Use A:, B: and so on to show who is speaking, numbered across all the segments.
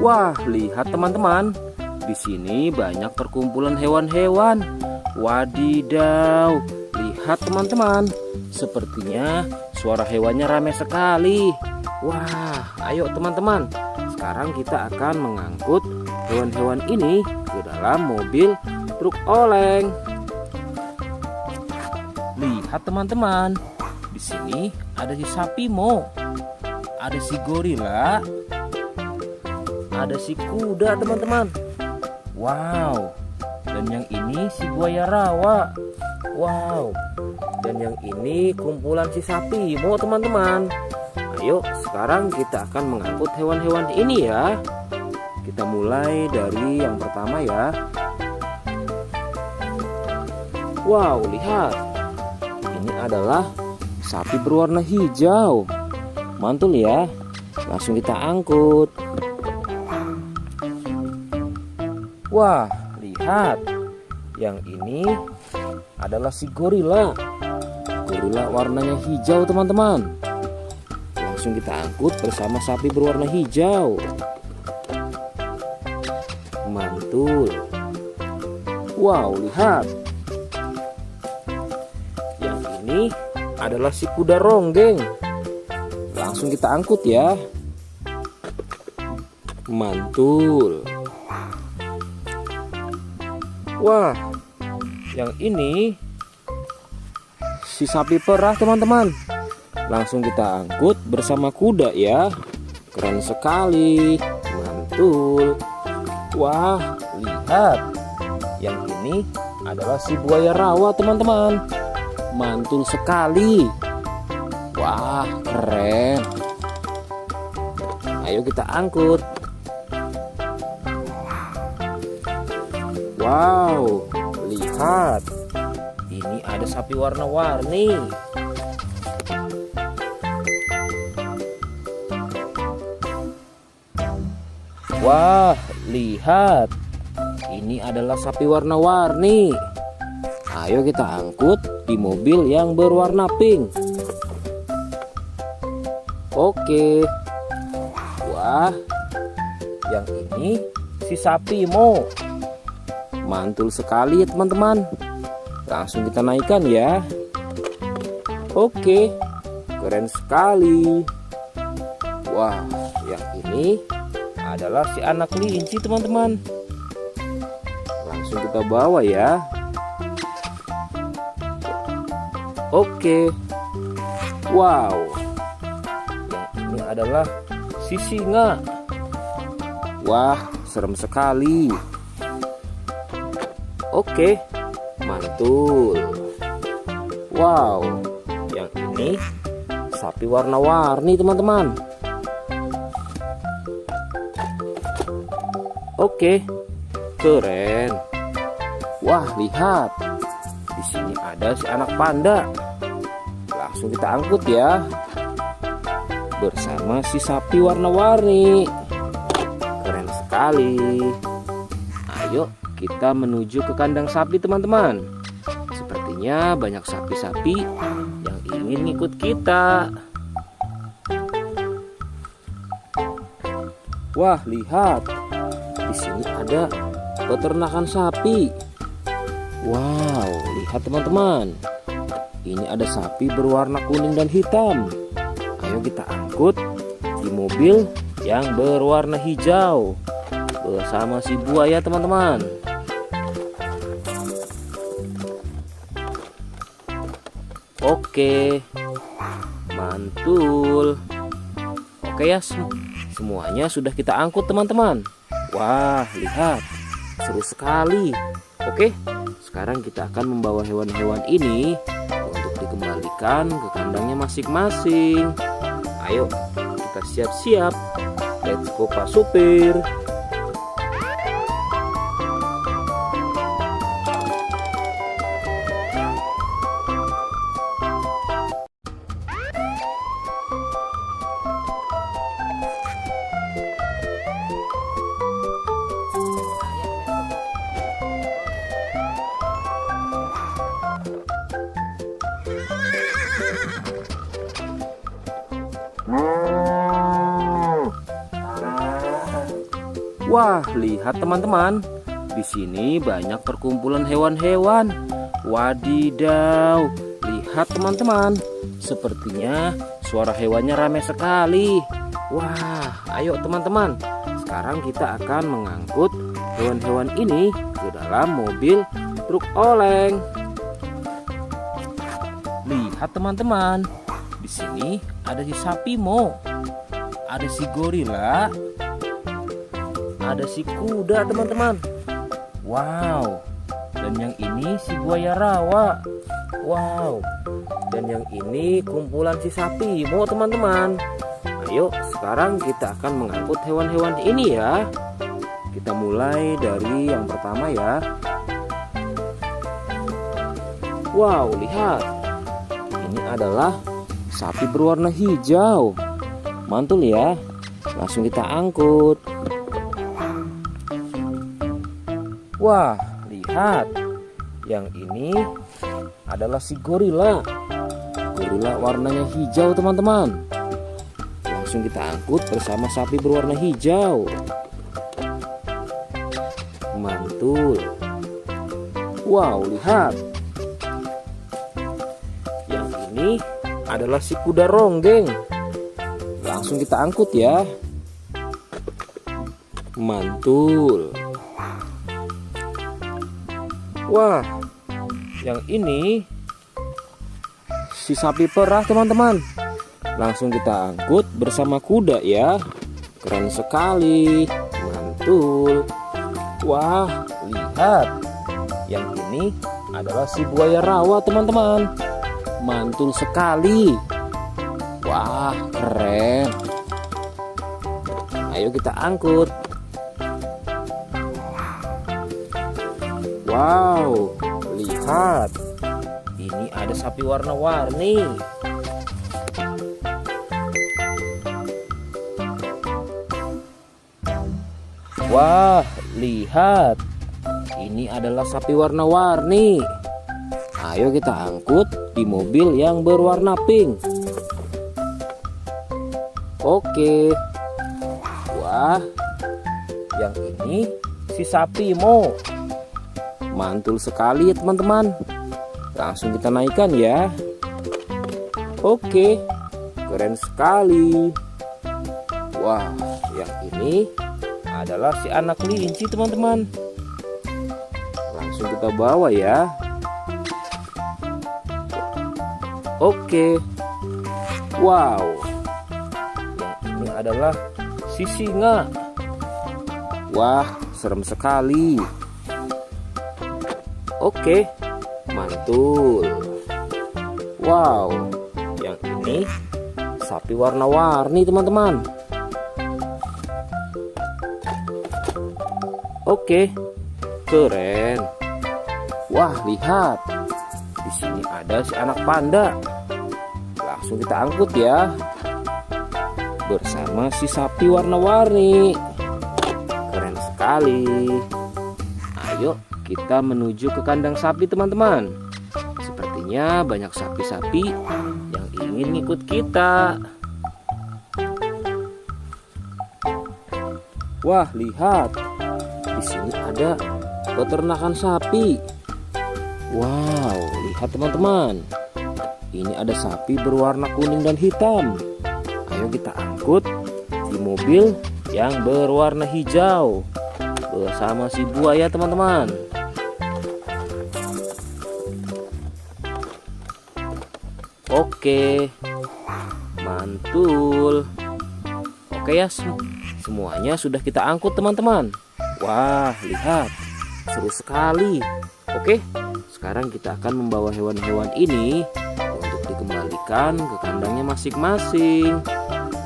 A: Wah, lihat teman-teman. Di sini banyak perkumpulan hewan-hewan. Wadidaw, lihat teman-teman. Sepertinya suara hewannya ramai sekali. Wah, ayo teman-teman. Sekarang kita akan mengangkut hewan-hewan ini ke dalam mobil truk oleng. Lihat teman-teman. Di sini ada si sapi mo, ada si gorila, ada si kuda teman-teman. Wow. Dan yang ini si buaya rawa. Wow. Dan yang ini kumpulan si sapi mo teman-teman. Ayo sekarang kita akan mengangkut hewan-hewan ini ya. Kita mulai dari yang pertama ya. Wow, lihat. Ini adalah sapi berwarna hijau. Mantul ya. Langsung kita angkut. Wah, lihat. Yang ini adalah si gorila. Gorila warnanya hijau teman-teman. Langsung kita angkut bersama sapi berwarna hijau. Mantul. Wow, lihat. Yang ini adalah si kuda ronggeng. Langsung kita angkut ya. Mantul. Wah, yang ini si sapi perah teman-teman. Langsung kita angkut bersama kuda ya. Keren sekali. Mantul. Wah, lihat. Yang ini adalah si buaya rawa teman-teman. Mantul sekali. Wah, keren. Ayo kita angkut. Wow, lihat. Ini ada sapi warna-warni. Wah, lihat. Ini adalah sapi warna-warni. Ayo kita angkut di mobil yang berwarna pink. Oke. Wah, yang ini si sapi mo. Mantul sekali ya teman-teman. Langsung kita naikkan ya. Oke, keren sekali. Wah, yang ini adalah si anak kelinci teman-teman. Langsung kita bawa ya. Oke. Wow. Yang ini adalah si singa. Wah, serem sekali. Oke, mantul. Wow, yang ini sapi warna-warni teman-teman. Oke, keren. Wah, lihat. Di sini ada si anak panda. Langsung kita angkut ya. Bersama si sapi warna-warni. Keren sekali. Ayo kita menuju ke kandang sapi teman-teman. Sepertinya banyak sapi-sapi yang ingin ikut kita. Wah, lihat. Di sini ada peternakan sapi. Wow, lihat teman-teman. Ini ada sapi berwarna kuning dan hitam. Ayo kita angkut di mobil yang berwarna hijau bersama si buaya teman-teman. Oke, mantul. Oke ya, semuanya sudah kita angkut teman-teman. Wah, lihat, seru sekali. Oke, sekarang kita akan membawa hewan-hewan ini untuk dikembalikan ke kandangnya masing-masing. Ayo, kita siap-siap. Let's go Pak Supir. Wah, lihat teman-teman. Di sini banyak perkumpulan hewan-hewan. Wadidaw, lihat teman-teman. Sepertinya suara hewannya ramai sekali. Wah, ayo teman-teman. Sekarang kita akan mengangkut hewan-hewan ini ke dalam mobil truk oleng. Lihat teman-teman. Di sini ada si sapi Mo. Ada si gorila. Ada si kuda teman-teman. Wow. Dan yang ini si buaya rawa. Wow. Dan yang ini kumpulan si sapi Mo teman-teman. Ayo sekarang kita akan mengangkut hewan-hewan ini ya. Kita mulai dari yang pertama ya. Wow, lihat. Ini adalah sapi berwarna hijau. Mantul ya. Langsung kita angkut. Wah, lihat. Yang ini adalah si gorila. Gorila warnanya hijau teman-teman. Langsung kita angkut bersama sapi berwarna hijau. Mantul. Wow, lihat. Yang ini adalah si kuda ronggeng. Langsung kita angkut ya. Mantul. Wah, yang ini si sapi perah teman-teman. Langsung kita angkut bersama kuda ya. Keren sekali. Mantul. Wah, lihat. Yang ini adalah si buaya rawa teman-teman. Mantul sekali. Wah, keren. Ayo kita angkut. Wow, lihat. Ini ada sapi warna-warni. Wah, lihat. Ini adalah sapi warna-warni. Ayo kita angkut di mobil yang berwarna pink. Oke. Wah, yang ini si sapi Mo. Mantul sekali ya teman-teman. Langsung kita naikkan ya. Oke, keren sekali. Wah, yang ini adalah si anak kelinci teman-teman. Langsung kita bawa ya. Oke. Wow. Yang ini adalah si singa. Wah, serem sekali. Oke, mantul. Wow, yang ini sapi warna-warni teman-teman. Oke, keren. Wah, lihat. Di sini ada si anak panda. Langsung kita angkut ya. Bersama si sapi warna-warni. Keren sekali. Ayo kita menuju ke kandang sapi teman-teman. Sepertinya banyak sapi-sapi yang ingin ikut kita. Wah, lihat. Di sini ada peternakan sapi. Wow, lihat teman-teman. Ini ada sapi berwarna kuning dan hitam. Ayo kita angkut di mobil yang berwarna hijau bersama si buaya teman-teman. Oke, mantul. Oke ya, semuanya sudah kita angkut teman-teman. Wah, lihat, seru sekali. Oke, sekarang kita akan membawa hewan-hewan ini untuk dikembalikan ke kandangnya masing-masing.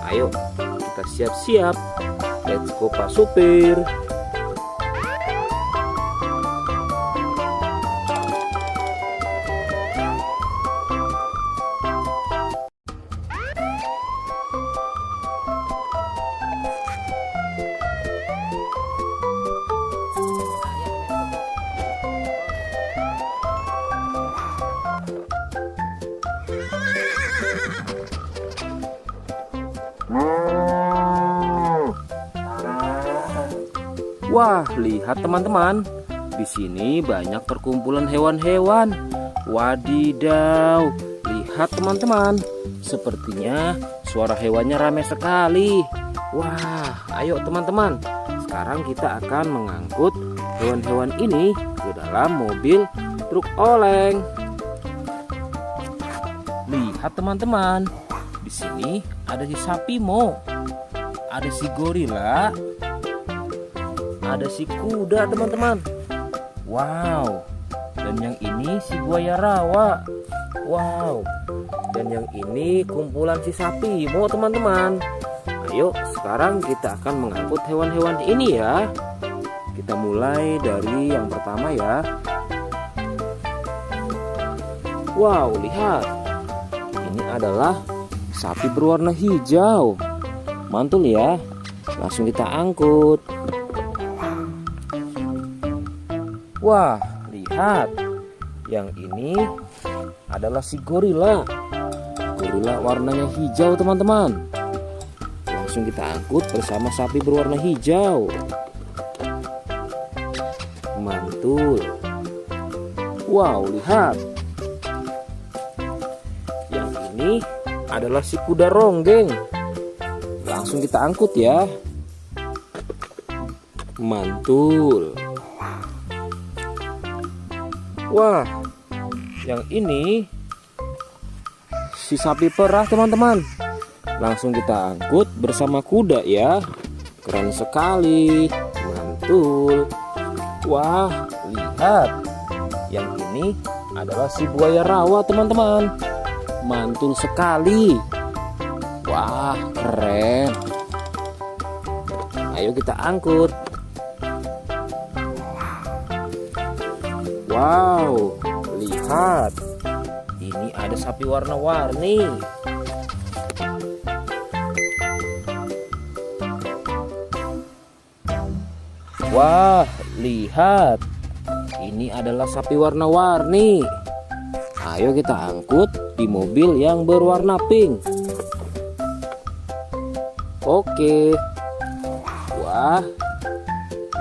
A: Ayo, kita siap-siap. Let's go Pak Supir. Wah, lihat teman-teman. Di sini banyak perkumpulan hewan-hewan. Wadidaw, lihat teman-teman. Sepertinya suara hewannya ramai sekali. Wah, ayo teman-teman. Sekarang kita akan mengangkut hewan-hewan ini ke dalam mobil truk oleng. Lihat teman-teman. Di sini ada si sapi Mo. Ada si gorila. Ada si kuda teman-teman. Wow. Dan yang ini si buaya rawa. Wow. Dan yang ini kumpulan si sapi Mo teman-teman. Ayo sekarang kita akan mengangkut hewan-hewan ini ya. Kita mulai dari yang pertama ya. Wow, lihat. Ini adalah sapi berwarna hijau. Mantul ya. Langsung kita angkut. Wah, lihat. Yang ini adalah si gorila. Gorila warnanya hijau teman-teman. Langsung kita angkut bersama sapi berwarna hijau. Mantul. Wow, lihat. Yang ini adalah si kuda ronggeng. Langsung kita angkut ya. Mantul. Wah, yang ini si sapi perah teman-teman. Langsung kita angkut bersama kuda ya. Keren sekali. Mantul. Wah, lihat. Yang ini adalah si buaya rawa teman-teman. Mantul sekali. Wah, keren. Ayo kita angkut. Wow, lihat. Ini ada sapi warna-warni. Wah, lihat. Ini adalah sapi warna-warni. Ayo kita angkut di mobil yang berwarna pink. Oke. Wah,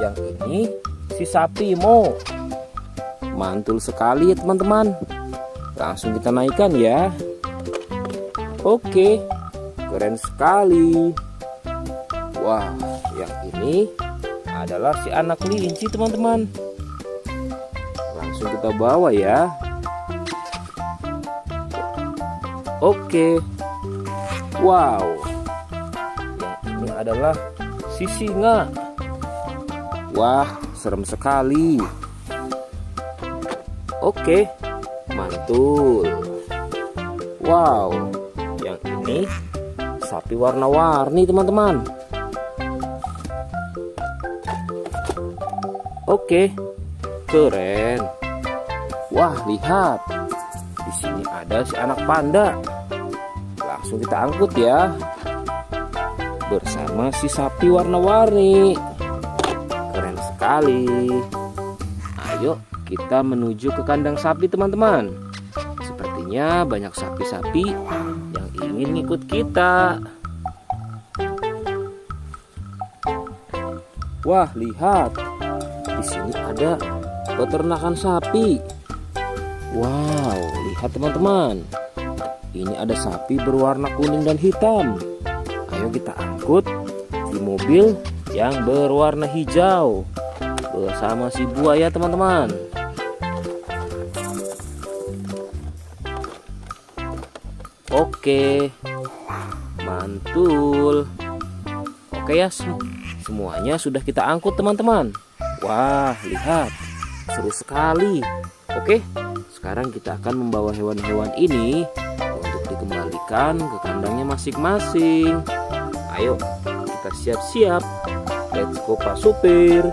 A: yang ini si sapi Mo. Mantul sekali ya teman-teman. Langsung kita naikkan ya. Oke, keren sekali. Wah, yang ini adalah si anak kelinci teman-teman. Langsung kita bawa ya. Oke. Wow. Yang ini adalah si singa. Wah, serem sekali. Oke, mantul. Wow, yang ini sapi warna-warni teman-teman. Oke, keren. Wah, lihat. Di sini ada si anak panda. Langsung kita angkut ya. Bersama si sapi warna-warni. Keren sekali. Ayo kita menuju ke kandang sapi teman-teman. Sepertinya banyak sapi-sapi yang ingin ngikut kita. Wah, lihat. Di sini ada peternakan sapi. Wow, lihat teman-teman. Ini ada sapi berwarna kuning dan hitam. Ayo kita angkut di mobil yang berwarna hijau bersama si buaya teman-teman. Oke, mantul. Oke ya, semuanya sudah kita angkut teman-teman. Wah, lihat, seru sekali. Oke, sekarang kita akan membawa hewan-hewan ini untuk dikembalikan ke kandangnya masing-masing. Ayo, kita siap-siap. Let's go Pak Supir.